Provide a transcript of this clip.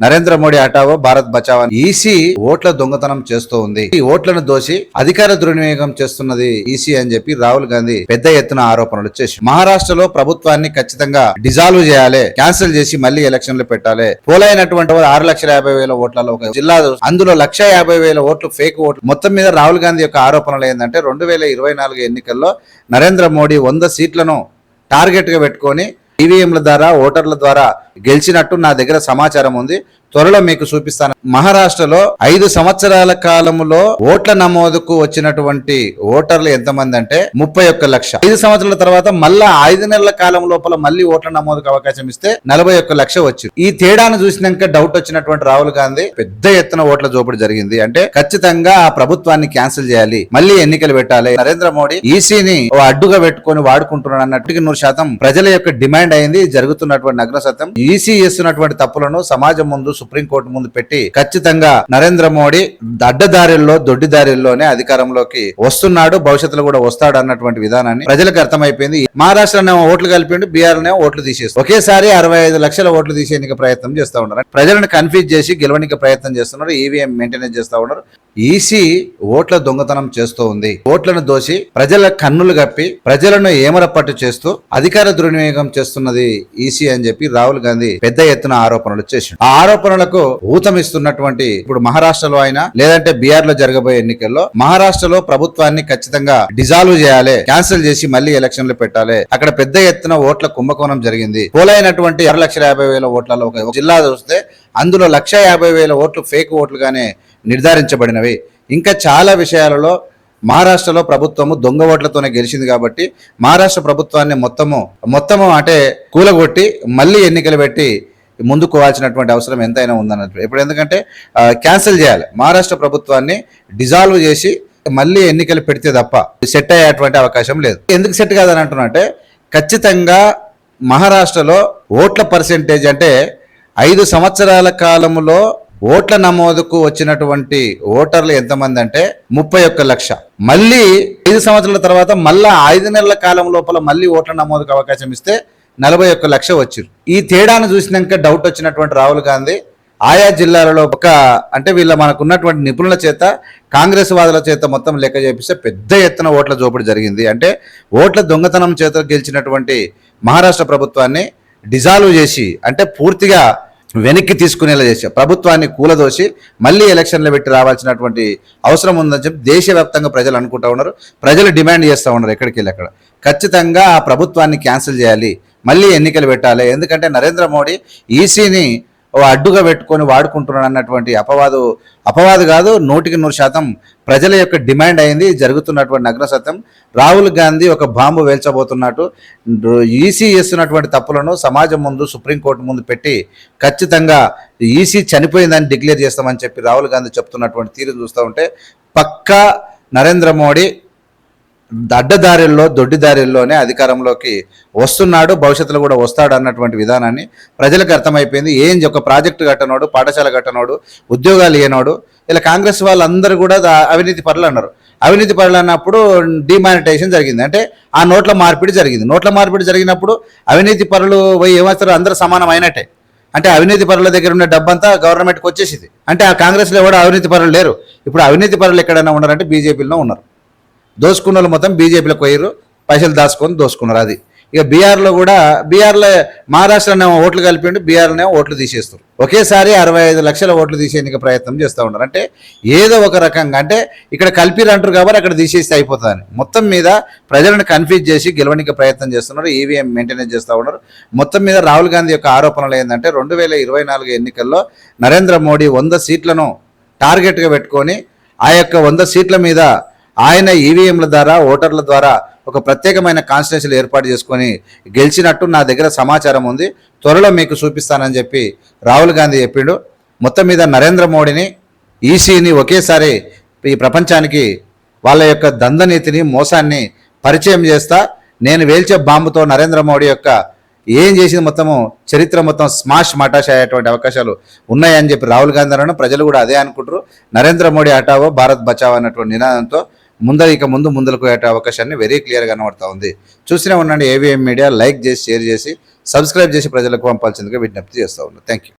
Narendra Modi హఠావో Bharat Bachao EC ఓట్ల దొంగతనం చేస్తూ ఉంది. ఈ ఓట్లను దోసి అధికార దుర్వినియోగం చేస్తున్నది ఈసీ అని చెప్పి రాహుల్ గాంధీ పెద్ద ఎత్తున ఆరోపణలు చేసి మహారాష్ట్రలో ప్రభుత్వాన్ని ఖచ్చితంగా డిజాల్వ్ చేయాలి, క్యాన్సిల్ చేసి మళ్లీ ఎలక్షన్లు పెట్టాలి. పోలైనటువంటి 6,50,000 ఓట్లలో ఒక జిల్లా అందులో 1,50,000 ఓట్లు ఫేక్ ఓట్లు. మొత్తం మీద రాహుల్ గాంధీ యొక్క ఆరోపణలు ఏంటంటే 2024 ఎన్నికల్లో నరేంద్ర మోడీ 100 సీట్లను టార్గెట్ గా పెట్టుకొని ఈవీఎంల ద్వారా ఓటర్ల ద్వారా గెలిచినట్టు నా దగ్గర సమాచారం ఉంది, త్వరలో మీకు చూపిస్తాను. మహారాష్ట్రలో 5 సంవత్సరాల కాలంలో ఓట్ల నమోదుకు వచ్చినటువంటి ఓటర్లు ఎంతమంది అంటే 31 లక్ష. 5 సంవత్సరాల తర్వాత మళ్ళా 5 నెలల కాలం లోపల మళ్ళీ ఓట్ల నమోదుకు అవకాశం ఇస్తే 41 లక్ష వచ్చి ఈ తేడాను చూసినాక డౌట్ వచ్చినటువంటి రాహుల్ గాంధీ పెద్ద ఎత్తున ఓట్ల జోపిడి జరిగింది. అంటే ఖచ్చితంగా ఆ ప్రభుత్వాన్ని క్యాన్సిల్ చేయాలి, మళ్ళీ ఎన్నికలు పెట్టాలి. నరేంద్ర మోడీ ఈసీని అడ్డుగా పెట్టుకొని వాడుకుంటున్నాడు అన్నట్టుగా 100% ప్రజల యొక్క డిమాండ్ అయింది. జరుగుతున్నటువంటి నగ్న సత్యం. ఈసీ చేస్తున్నటువంటి తప్పులను సమాజం ముందు సుప్రీంకోర్టు ముందు పెట్టి ఖచ్చితంగా నరేంద్ర మోడీ అడ్డదారిల్లో దొడ్డిదారిల్లోనే అధికారంలోకి వస్తున్నాడు, భవిష్యత్తులో కూడా వస్తాడు అన్నటువంటి విధానాన్ని ప్రజలకు అర్థమైపోయింది. మహారాష్ట్రనేమో ఓట్లు కలిపిండు, బీహార్నేమో ఓట్లు తీసేస్తారు. ఒకేసారి 65 లక్షల ఓట్లు తీసేందుకు ప్రయత్నం చేస్తా ఉన్నారు. ప్రజలను కన్ఫ్యూజ్ చేసి గెలవడానికి ప్రయత్నం చేస్తున్నారు, ఈవీఎం మెయింటెనెన్స్ చేస్తా ఉన్నారు. ఈసీ ఓట్ల దొంగతనం చేస్తూ ఉంది. ఓట్లను దోసి ప్రజల కన్నులు గప్పి ప్రజలను ఏమరపట్టు చేస్తూ అధికార దుర్వినియోగం చేస్తున్నది ఈసీ అని చెప్పి రాహుల్ గాంధీ పెద్ద ఎత్తున ఆరోపణలు చేసిండు. ఆ ఆరోపణలకు ఊతమిస్తున్నటువంటి ఇప్పుడు మహారాష్ట్రలో అయినా లేదంటే బీహార్ లో జరగబోయే ఎన్నికల్లో మహారాష్ట్రలో ప్రభుత్వాన్ని ఖచ్చితంగా డిజాల్వ్ చేయాలి, క్యాన్సిల్ చేసి మళ్లీ ఎలక్షన్లు పెట్టాలి. అక్కడ పెద్ద ఎత్తున ఓట్ల కుంభకోణం జరిగింది. పోలైనటువంటి 6,50,000 ఓట్లలో ఒక జిల్లా చూస్తే అందులో 1,50,000 ఓట్లు ఫేక్ ఓట్లుగానే నిర్ధారించబడినవి. ఇంకా చాలా విషయాలలో మహారాష్ట్రలో ప్రభుత్వము దొంగ ఓట్లతోనే గెలిచింది కాబట్టి మహారాష్ట్ర ప్రభుత్వాన్ని మొత్తము అంటే కూలగొట్టి మళ్ళీ ఎన్నికలు పెట్టి ముందుకోవాల్సినటువంటి అవసరం ఎంతైనా ఉందన్నట్టు. ఇప్పుడు ఎందుకంటే క్యాన్సిల్ చేయాలి, మహారాష్ట్ర ప్రభుత్వాన్ని డిజాల్వ్ చేసి మళ్ళీ ఎన్నికలు పెడితే తప్ప సెట్ అయ్యేటువంటి అవకాశం లేదు. ఎందుకు సెట్ కాదని అంటున్నట్టే ఖచ్చితంగా మహారాష్ట్రలో ఓట్ల పర్సెంటేజ్ అంటే 5 సంవత్సరాల కాలంలో ఓట్ల నమోదుకు వచ్చినటువంటి ఓటర్లు ఎంతమంది అంటే 31 లక్ష. మళ్ళీ 5 సంవత్సరాల తర్వాత మళ్ళా 5 నెలల కాలం లోపల మళ్ళీ ఓట్ల నమోదుకు అవకాశం ఇస్తే 41 లక్ష వచ్చిరు. ఈ తేడాను చూసినాక డౌట్ వచ్చినటువంటి రాహుల్ గాంధీ ఆయా జిల్లాలలో అంటే మనకు ఉన్నటువంటి నిపుణుల చేత కాంగ్రెస్ వాదుల చేత మొత్తం లెక్క చేపిస్తే పెద్ద ఎత్తున ఓట్ల జోపిడి జరిగింది. అంటే ఓట్ల దొంగతనం చేత గెలిచినటువంటి మహారాష్ట్ర ప్రభుత్వాన్ని డిజాల్వ్ చేసి అంటే పూర్తిగా వెనక్కి తీసుకునేలా చేశారు. ప్రభుత్వాన్ని కూలదోసి మళ్ళీ ఎలక్షన్లు పెట్టి రావాల్సినటువంటి అవసరం ఉందని చెప్పి దేశవ్యాప్తంగా ప్రజలు అనుకుంటా ఉన్నారు, ప్రజలు డిమాండ్ చేస్తూ ఉన్నారు. ఎక్కడికి వెళ్ళి అక్కడ ఖచ్చితంగా ఆ ప్రభుత్వాన్ని క్యాన్సిల్ చేయాలి, మళ్ళీ ఎన్నికలు పెట్టాలి. ఎందుకంటే నరేంద్ర మోడీ ఈసీని అడ్డుగా పెట్టుకొని వాడుకుంటున్నాడు అన్నటువంటి అపవాదు కాదు, 100% ప్రజల యొక్క డిమాండ్ అయింది. జరుగుతున్నటువంటి నగ్న సత్యం. రాహుల్ గాంధీ ఒక బాంబు వేల్చబోతున్నట్టు ఈసీ చేస్తున్నటువంటి తప్పులను సమాజం ముందు సుప్రీంకోర్టు ముందు పెట్టి ఖచ్చితంగా ఈసీ చనిపోయిందని డిక్లేర్ చేస్తామని చెప్పి రాహుల్ గాంధీ చెప్తున్నటువంటి తీరు చూస్తూ ఉంటే పక్కా నరేంద్ర మోడీ అడ్డదారిల్లో దొడ్డిదారిల్లోనే అధికారంలోకి వస్తున్నాడు, భవిష్యత్తులో కూడా వస్తాడు అన్నటువంటి విధానాన్ని ప్రజలకు అర్థమైపోయింది. ఒక ప్రాజెక్టు కట్టనోడు, పాఠశాల కట్టనోడు, ఉద్యోగాలు ఇయ్యనోడు ఇలా కాంగ్రెస్ వాళ్ళందరూ కూడా అవినీతి పరులు అన్నారు. అవినీతి పరులు అన్నప్పుడు డిమానిటైజేషన్ జరిగింది, అంటే ఆ నోట్ల మార్పిడి జరిగింది. నోట్ల మార్పిడి జరిగినప్పుడు అవినీతి పరులు ఏమవుతారు, అందరూ సమానం అయినట్టే. అంటే అవినీతి పరుల దగ్గర ఉన్న డబ్బంతా గవర్నమెంట్కి వచ్చేసింది. అంటే ఆ కాంగ్రెస్లో కూడా అవినీతి పరులు లేరు. ఇప్పుడు అవినీతి పరులు ఎక్కడైనా ఉన్నారంటే బీజేపీలో ఉన్నారు. దోసుకున్న వాళ్ళు మొత్తం బీజేపీలోకి పోయారు, పైసలు దోసుకున్నారు. అది ఇక బీహార్లో మహారాష్ట్రనేమో ఓట్లు కలిపిండు, బీహార్నేమో ఓట్లు తీసేస్తారు. ఒకేసారి 65 లక్షల ఓట్లు తీసేందుకు ప్రయత్నం చేస్తూ ఉన్నారు. అంటే ఏదో ఒక రకంగా అంటే ఇక్కడ కలిపిరు అంటారు కాబట్టి అక్కడ తీసేస్తే అయిపోతుందని మొత్తం మీద ప్రజలను కన్ఫ్యూజ్ చేసి గెలవడానికి ప్రయత్నం చేస్తున్నారు, ఈవీఎం మెయింటెనెన్స్ చేస్తూ ఉన్నారు. మొత్తం మీద రాహుల్ గాంధీ యొక్క ఆరోపణలు ఏంటంటే 2024 ఎన్నికల్లో నరేంద్ర మోడీ 100 సీట్లను టార్గెట్గా పెట్టుకొని ఆ యొక్క 100 సీట్ల మీద ఆయన ఈవీఎంల ద్వారా ఓటర్ల ద్వారా ఒక ప్రత్యేకమైన కాన్స్టిట్యూన్సీలు ఏర్పాటు చేసుకొని గెలిచినట్టు నా దగ్గర సమాచారం ఉంది, త్వరలో మీకు చూపిస్తానని చెప్పి రాహుల్ గాంధీ చెప్పిండు. మొత్తం మీద నరేంద్ర మోడీని ఈసీని ఒకేసారి ఈ ప్రపంచానికి వాళ్ళ యొక్క దందనీతిని మోసాన్ని పరిచయం చేస్తా, నేను వేల్చే బాంబుతో నరేంద్ర మోడీ యొక్క ఏం చేసింది మొత్తము చరిత్ర మొత్తం స్మాష్ మటాష్ అయ్యేటువంటి అవకాశాలు ఉన్నాయని చెప్పి రాహుల్ గాంధీ అన్న ప్రజలు కూడా అదే అనుకుంటారు. నరేంద్ర మోడీ హఠావో భారత్ బచావో అన్నటువంటి నినాదంతో ముందుకు పోయే అవకాశాన్ని వెరీ క్లియర్గా కనబడతా ఉంది. చూస్తూనే ఉండండి ఏవిఎం మీడియా. లైక్ చేసి షేర్ చేసి సబ్స్క్రైబ్ చేసి ప్రజలకు పంపాల్సిందిగా విజ్ఞప్తి చేస్తూ ఉన్నాను. Thank you.